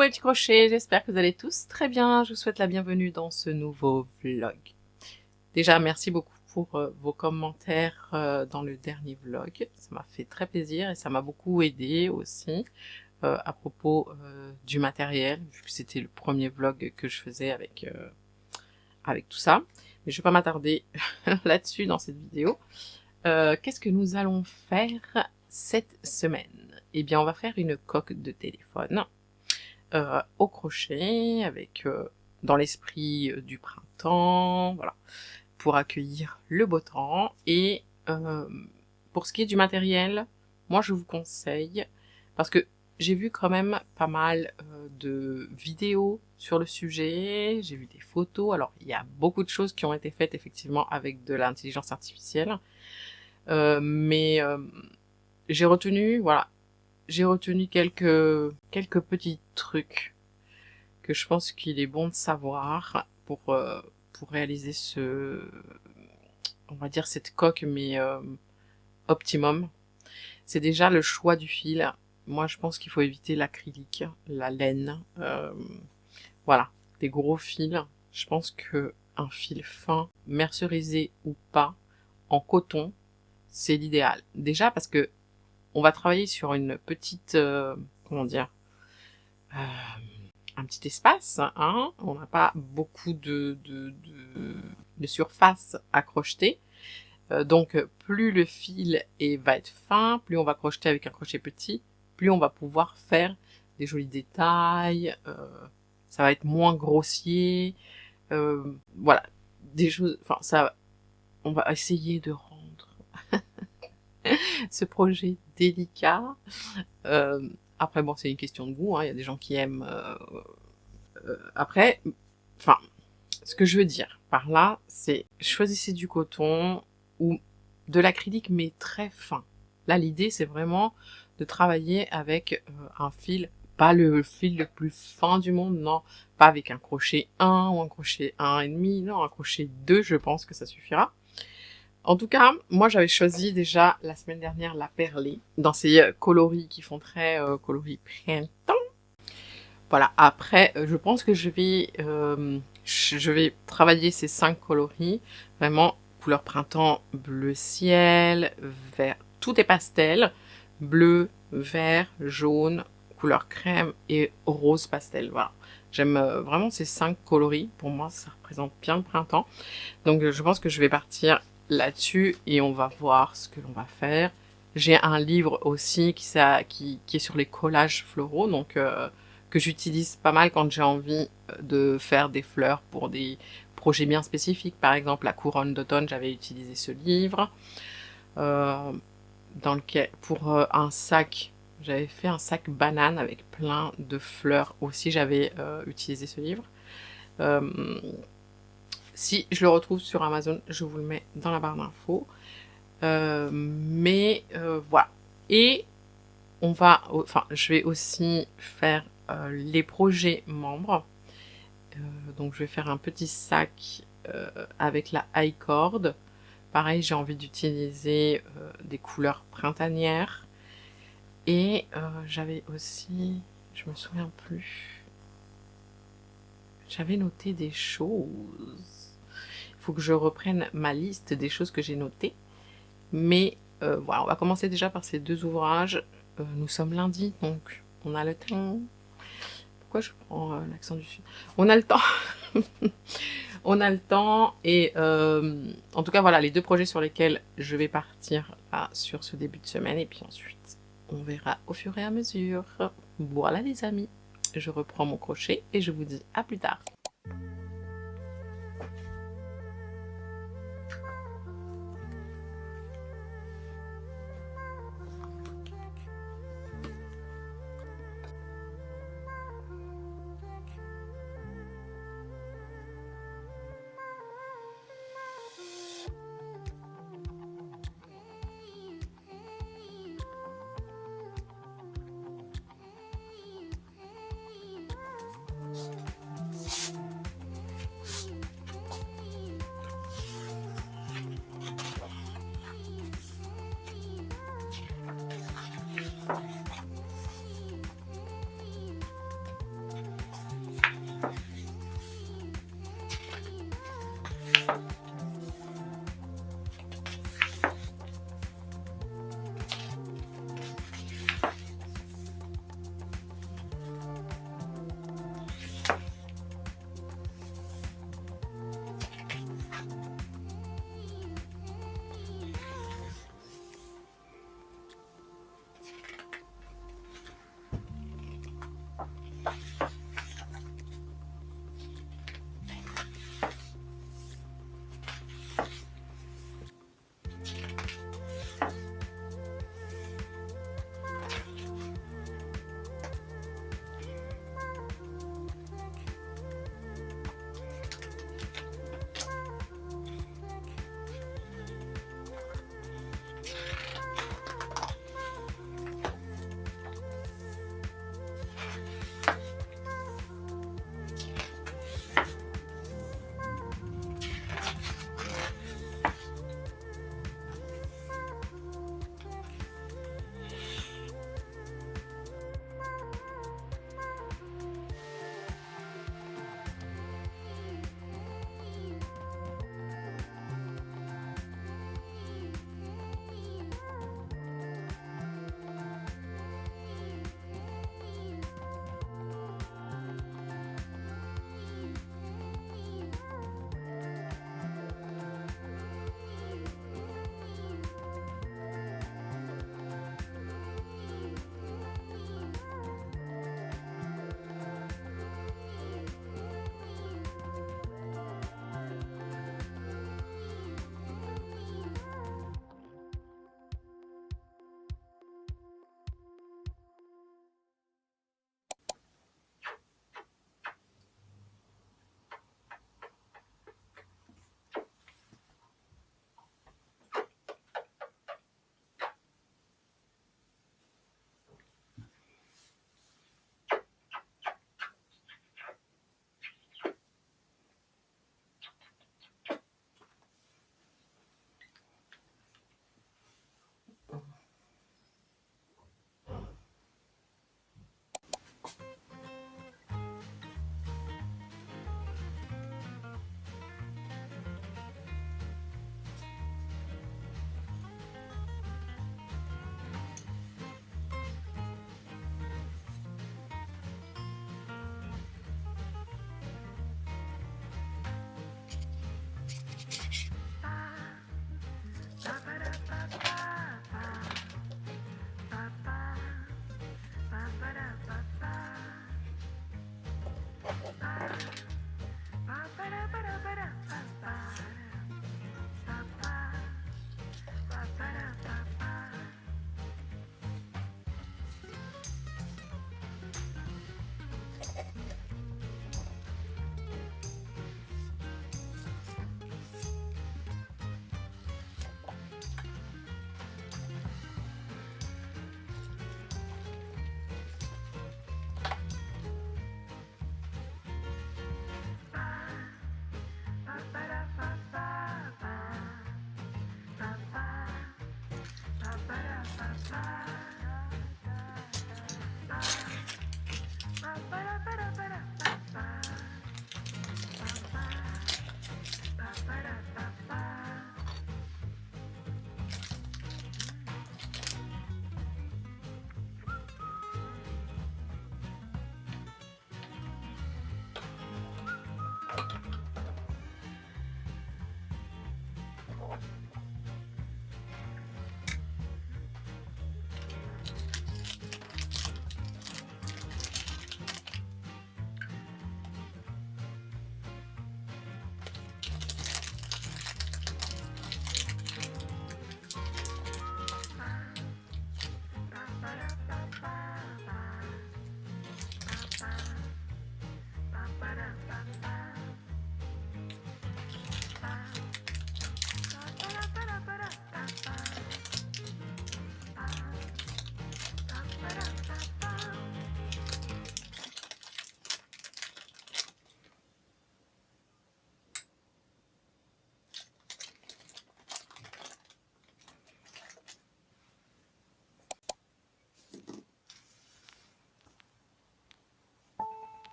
mes petits crochets, j'espère que vous allez tous très bien. Je vous souhaite la bienvenue dans ce nouveau vlog. Déjà, merci beaucoup pour vos commentaires dans le dernier vlog. Ça m'a fait très plaisir et ça m'a beaucoup aidé aussi à propos du matériel, vu que c'était le premier vlog que je faisais avec tout ça. Mais je vais pas m'attarder là-dessus dans cette vidéo. Qu'est-ce que nous allons faire cette semaine? Eh bien, on va faire une coque de téléphone au crochet, avec dans l'esprit du printemps, voilà, pour accueillir le beau temps. Et pour ce qui est du matériel, moi je vous conseille, parce que j'ai vu quand même pas mal de vidéos sur le sujet, j'ai vu des photos, alors il y a beaucoup de choses qui ont été faites effectivement avec de l'intelligence artificielle, mais j'ai retenu, voilà, j'ai retenu quelques petits trucs que je pense qu'il est bon de savoir pour réaliser on va dire cette coque, mais optimum. C'est déjà le choix du fil. Moi, je pense qu'il faut éviter l'acrylique, la laine, voilà, des gros fils. Je pense que un fil fin, mercerisé ou pas, en coton, c'est l'idéal. Déjà parce que on va travailler sur une petite, comment dire, un petit espace, hein. On n'a pas beaucoup de surface à crocheter. Donc plus le fil va être fin, plus on va crocheter avec un crochet petit, plus on va pouvoir faire des jolis détails, ça va être moins grossier, voilà, des choses, enfin ça, on va essayer de rendre ce projet délicat. Après bon, c'est une question de goût, hein. Il y a des gens qui aiment. Après, enfin, ce que je veux dire par là, c'est choisissez du coton ou de l'acrylique, mais très fin. Là, l'idée, c'est vraiment de travailler avec un fil, pas le fil le plus fin du monde, non, pas avec un crochet 1 ou un crochet 1,5, non, un crochet 2, je pense que ça suffira. En tout cas, moi j'avais choisi déjà la semaine dernière la perlée, dans ces coloris qui font très coloris printemps. Voilà, après, je pense que je vais travailler ces 5 coloris, vraiment couleur printemps, bleu ciel, vert, tout est pastel, bleu, vert, jaune, couleur crème et rose pastel, voilà. J'aime vraiment ces 5 coloris, pour moi ça représente bien le printemps. Donc je pense que je vais partir là-dessus et on va voir ce que l'on va faire. J'ai un livre aussi qui est sur les collages floraux, donc que j'utilise pas mal quand j'ai envie de faire des fleurs pour des projets bien spécifiques. Par exemple, la couronne d'automne, j'avais utilisé ce livre. Dans lequel, pour un sac, j'avais fait un sac banane avec plein de fleurs aussi, j'avais utilisé ce livre. Si je le retrouve sur Amazon, je vous le mets dans la barre d'infos. Mais voilà. Et je vais aussi faire les projets membres. Donc je vais faire un petit sac avec la high cord. Pareil, j'ai envie d'utiliser des couleurs printanières. Et j'avais aussi, je me souviens plus, j'avais noté des choses. Il faut que je reprenne ma liste des choses que j'ai notées. Mais voilà, on va commencer déjà par ces 2 ouvrages. Nous sommes lundi, donc on a le temps. Pourquoi je prends l'accent du sud? On a le temps. On a le temps. Et en tout cas, voilà, les 2 projets sur lesquels je vais partir là, sur ce début de semaine. Et puis ensuite, on verra au fur et à mesure. Voilà les amis, je reprends mon crochet et je vous dis à plus tard.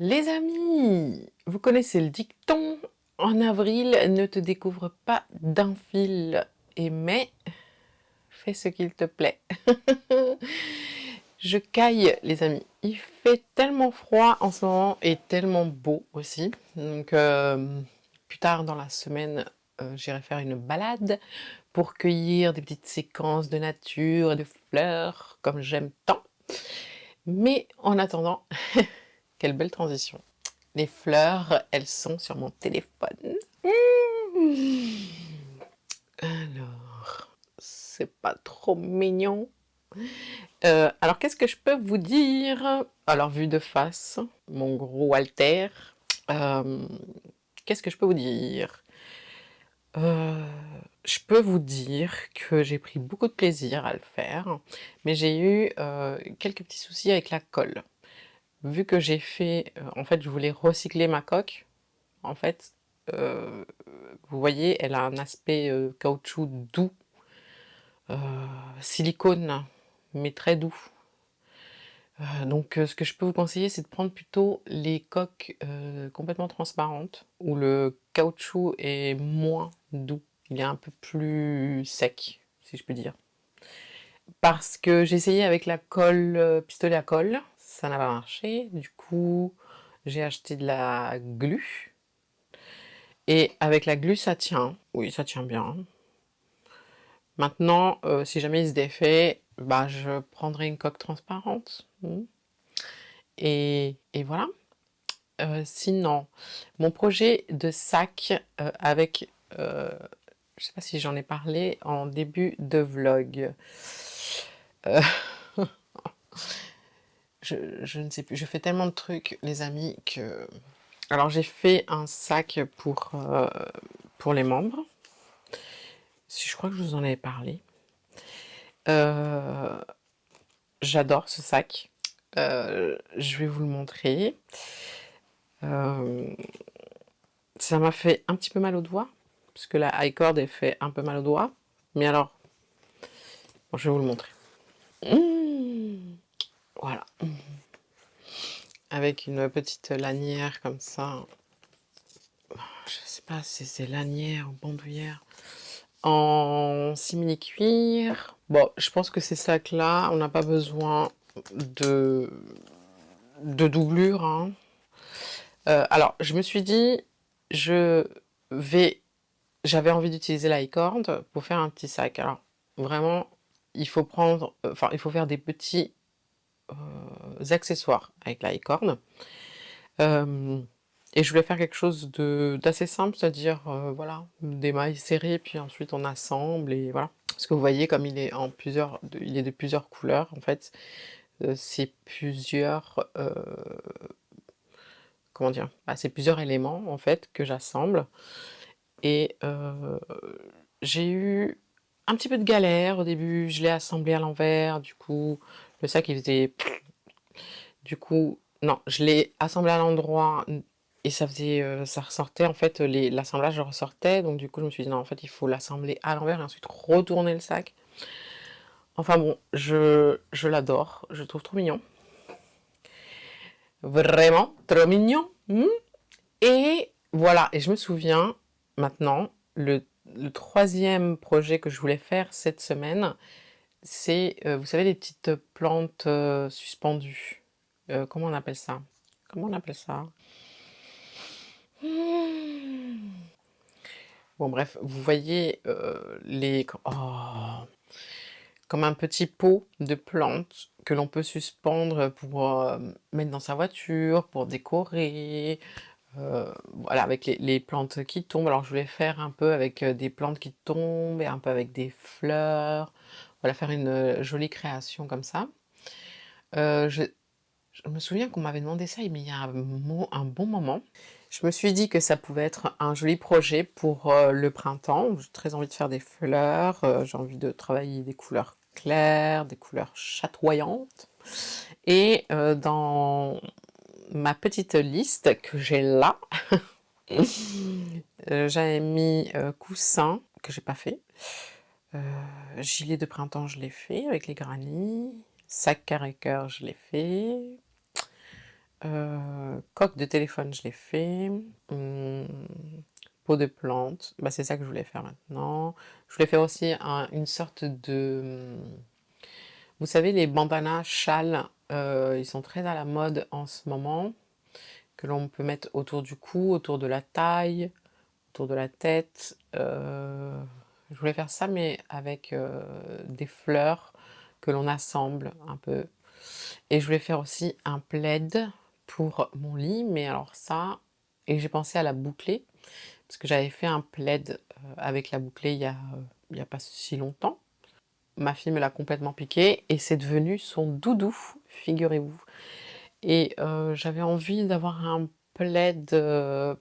Les amis, vous connaissez le dicton, en avril, ne te découvre pas d'un fil, et mai, fais ce qu'il te plaît. Je caille, les amis. Il fait tellement froid en ce moment et tellement beau aussi. Donc, plus tard dans la semaine, j'irai faire une balade pour cueillir des petites séquences de nature et de fleurs, comme j'aime tant. Mais en attendant, quelle belle transition. Les fleurs, elles sont sur mon téléphone. Alors, c'est pas trop mignon. Alors, qu'est-ce que je peux vous dire? Alors, vu de face, mon gros Walter, euh, qu'est-ce que je peux vous dire? Je peux vous dire que j'ai pris beaucoup de plaisir à le faire, mais j'ai eu quelques petits soucis avec la colle. Vu que j'ai fait, en fait, je voulais recycler ma coque. En fait, euh, vous voyez, elle a un aspect caoutchouc doux, euh, silicone, mais très doux. Donc, ce que je peux vous conseiller, c'est de prendre plutôt les coques complètement transparentes, où le caoutchouc est moins doux. Il est un peu plus sec, si je peux dire. Parce que j'ai essayé avec la colle, pistolet à colle, ça n'a pas marché. Du coup, j'ai acheté de la glu. Et avec la glu, ça tient. Oui, ça tient bien. Maintenant, si jamais il se défait, bah, je prendrai une coque transparente. Et voilà. Sinon, mon projet de sac avec, je sais pas si j'en ai parlé en début de vlog. Euh, je ne sais plus, je fais tellement de trucs, les amis, que... Alors, j'ai fait un sac pour les membres. Si je crois que je vous en avais parlé. Euh, J'adore ce sac. Je vais vous le montrer. Euh, Ça m'a fait un petit peu mal au doigt, parce que la high cord est fait un peu mal au doigt. Mais alors, bon, je vais vous le montrer. Voilà. Avec une petite lanière comme ça. Je sais pas si c'est lanière ou bandoulière. En simili-cuir. Bon, je pense que ces sacs-là, on n'a pas besoin de, de doublure, hein. Alors, je me suis dit, je vais... J'avais envie d'utiliser la cord pour faire un petit sac. Alors, vraiment, il faut prendre... Enfin, il faut faire des petits accessoires avec la cord. Et je voulais faire quelque chose d'assez simple, c'est-à-dire, voilà, des mailles serrées, puis ensuite on assemble, et voilà. Parce que vous voyez, comme il est il est de plusieurs couleurs, en fait, c'est plusieurs... comment dire? Bah, c'est plusieurs éléments, en fait, que j'assemble. Et j'ai eu un petit peu de galère au début, je l'ai assemblé à l'envers, du coup, le sac, il faisait... Du coup, non, je l'ai assemblé à l'endroit et ça faisait, ça ressortait en fait, l'assemblage ressortait, donc du coup je me suis dit non, en fait il faut l'assembler à l'envers et ensuite retourner le sac. Enfin bon, je l'adore, je le trouve trop mignon. Vraiment, trop mignon. Et voilà, et je me souviens maintenant, le troisième projet que je voulais faire cette semaine, c'est, vous savez, les petites plantes suspendues. Comment on appelle ça? Comment on appelle ça? Bon bref, vous voyez comme un petit pot de plantes que l'on peut suspendre pour mettre dans sa voiture, pour décorer, voilà, avec les plantes qui tombent. Alors je voulais faire un peu avec des plantes qui tombent et un peu avec des fleurs. Voilà, faire une jolie création comme ça. Euh, je, je me souviens qu'on m'avait demandé ça, mais il y a un bon moment. Je me suis dit que ça pouvait être un joli projet pour le printemps. J'ai très envie de faire des fleurs, j'ai envie de travailler des couleurs claires, des couleurs chatoyantes. Et dans ma petite liste que j'ai là, j'avais mis coussin, que j'ai pas fait. Gilet de printemps, je l'ai fait avec les granits. Sac carré cœur, je l'ai fait. Coque de téléphone, je l'ai fait. Pot de plante, bah, c'est ça que je voulais faire maintenant. Je voulais faire aussi une sorte de... Vous savez, les bandanas châles, ils sont très à la mode en ce moment, que l'on peut mettre autour du cou, autour de la taille, autour de la tête. Je voulais faire ça, mais avec des fleurs que l'on assemble un peu. Et je voulais faire aussi un plaid pour mon lit, mais alors ça... Et j'ai pensé à la boucler, parce que j'avais fait un plaid avec la bouclée il y a pas si longtemps. Ma fille me l'a complètement piqué et c'est devenu son doudou, figurez-vous. Et j'avais envie d'avoir un plaid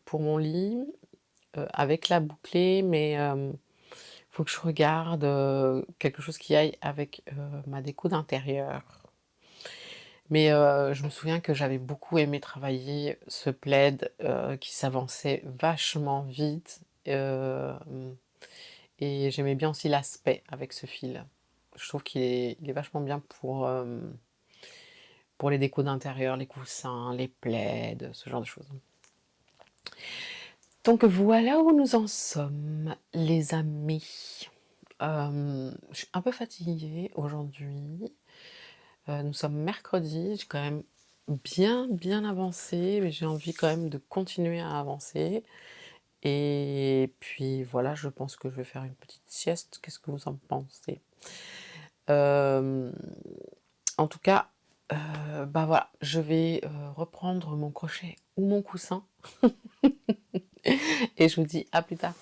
pour mon lit avec la bouclée, mais faut que je regarde quelque chose qui aille avec ma déco d'intérieur. Mais je me souviens que j'avais beaucoup aimé travailler ce plaid qui s'avançait vachement vite et j'aimais bien aussi l'aspect avec ce fil. Je trouve qu'il est vachement bien pour les décos d'intérieur, les coussins, les plaids, ce genre de choses. Donc voilà où nous en sommes, les amis. Je suis un peu fatiguée aujourd'hui. Nous sommes mercredi, j'ai quand même bien avancé, mais j'ai envie quand même de continuer à avancer. Et puis voilà, je pense que je vais faire une petite sieste. Qu'est-ce que vous en pensez? En tout cas, bah voilà, je vais reprendre mon crochet ou mon coussin. Et je vous dis à plus tard.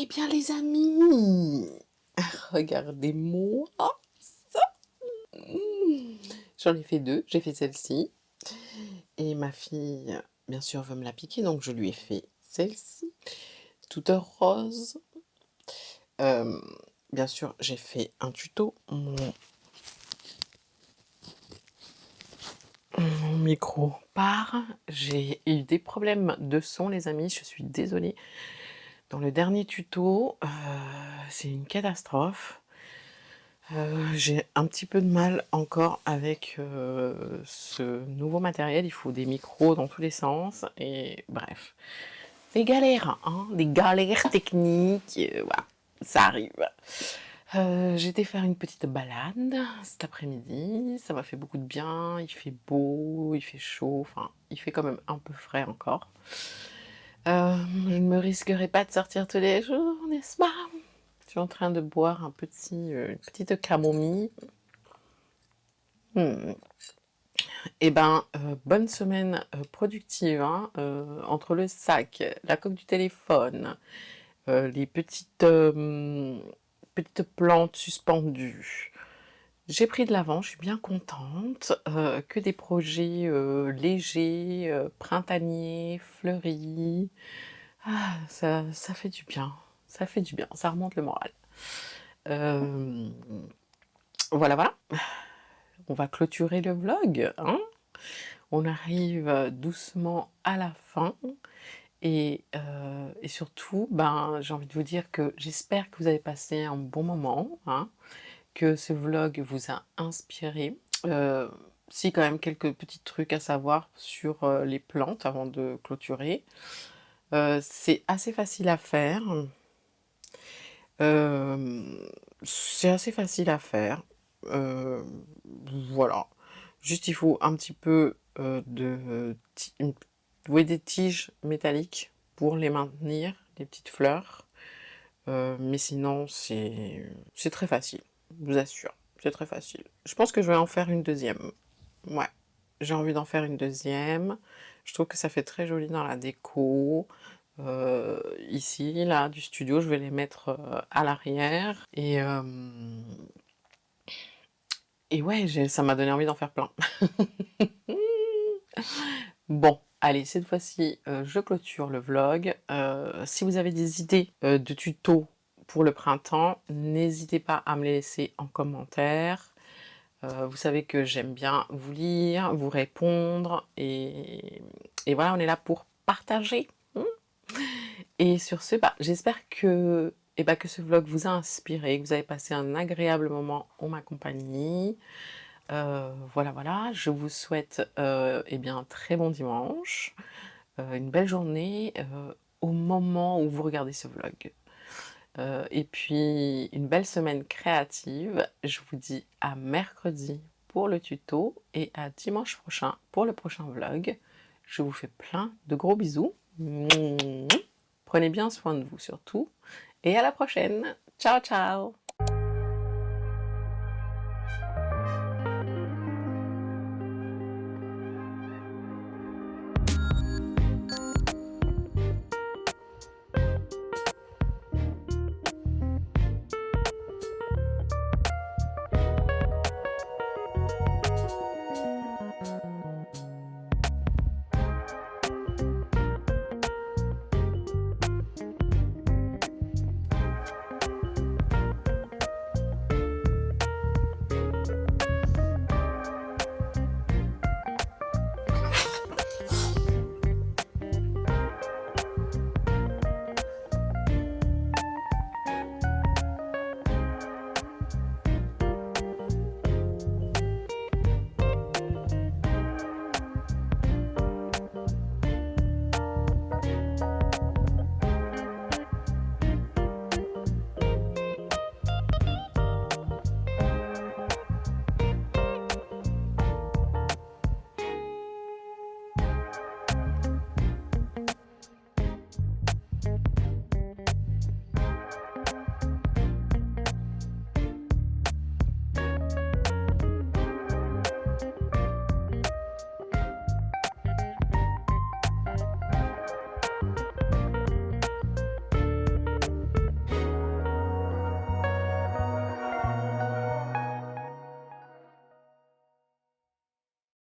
Eh bien les amis, regardez-moi ça. J'en ai fait 2, j'ai fait celle-ci. Et ma fille, bien sûr, veut me la piquer, donc je lui ai fait celle-ci, toute rose. Bien sûr, j'ai fait un tuto. Mon micro part. J'ai eu des problèmes de son, les amis, je suis désolée. Dans le dernier tuto, c'est une catastrophe. J'ai un petit peu de mal encore avec ce nouveau matériel. Il faut des micros dans tous les sens. Et bref, des galères, hein, des galères techniques. Voilà, ça arrive. J'ai été faire une petite balade cet après-midi. Ça m'a fait beaucoup de bien. Il fait beau, il fait chaud. Enfin, il fait quand même un peu frais encore. Je ne me risquerai pas de sortir tous les jours, n'est-ce pas? Je suis en train de boire une petite camomille. Eh ben, bonne semaine productive, hein, entre le sac, la coque du téléphone, les petites plantes suspendues. J'ai pris de l'avant, je suis bien contente, que des projets légers, printaniers, fleuris. Ah, ça fait du bien, ça fait du bien, ça remonte le moral. Voilà, voilà. On va clôturer le vlog, hein. On arrive doucement à la fin et surtout, ben, j'ai envie de vous dire que j'espère que vous avez passé un bon moment, hein, que ce vlog vous a inspiré. Si quand même quelques petits trucs à savoir sur les plantes avant de clôturer. C'est assez facile à faire. C'est assez facile à faire. Voilà. Juste il faut un petit peu des tiges métalliques pour les maintenir, les petites fleurs. Mais sinon c'est très facile, je vous assure, c'est très facile. Je pense que je vais en faire une deuxième. Ouais, j'ai envie d'en faire une deuxième. Je trouve que ça fait très joli dans la déco. Ici, là, du studio, je vais les mettre à l'arrière. Et ouais, ça m'a donné envie d'en faire plein. Bon, allez, cette fois-ci, je clôture le vlog. Si vous avez des idées de tutos pour le printemps, n'hésitez pas à me les laisser en commentaire. Vous savez que j'aime bien vous lire, vous répondre, et voilà, on est là pour partager. Et sur ce, bah, j'espère que, que ce vlog vous a inspiré, que vous avez passé un agréable moment en ma compagnie. Voilà, voilà, je vous souhaite un très bon dimanche, une belle journée au moment où vous regardez ce vlog. Et puis une belle semaine créative. Je vous dis à mercredi pour le tuto et à dimanche prochain pour le prochain vlog. Je vous fais plein de gros bisous. Prenez bien soin de vous surtout. Et à la prochaine. Ciao, ciao!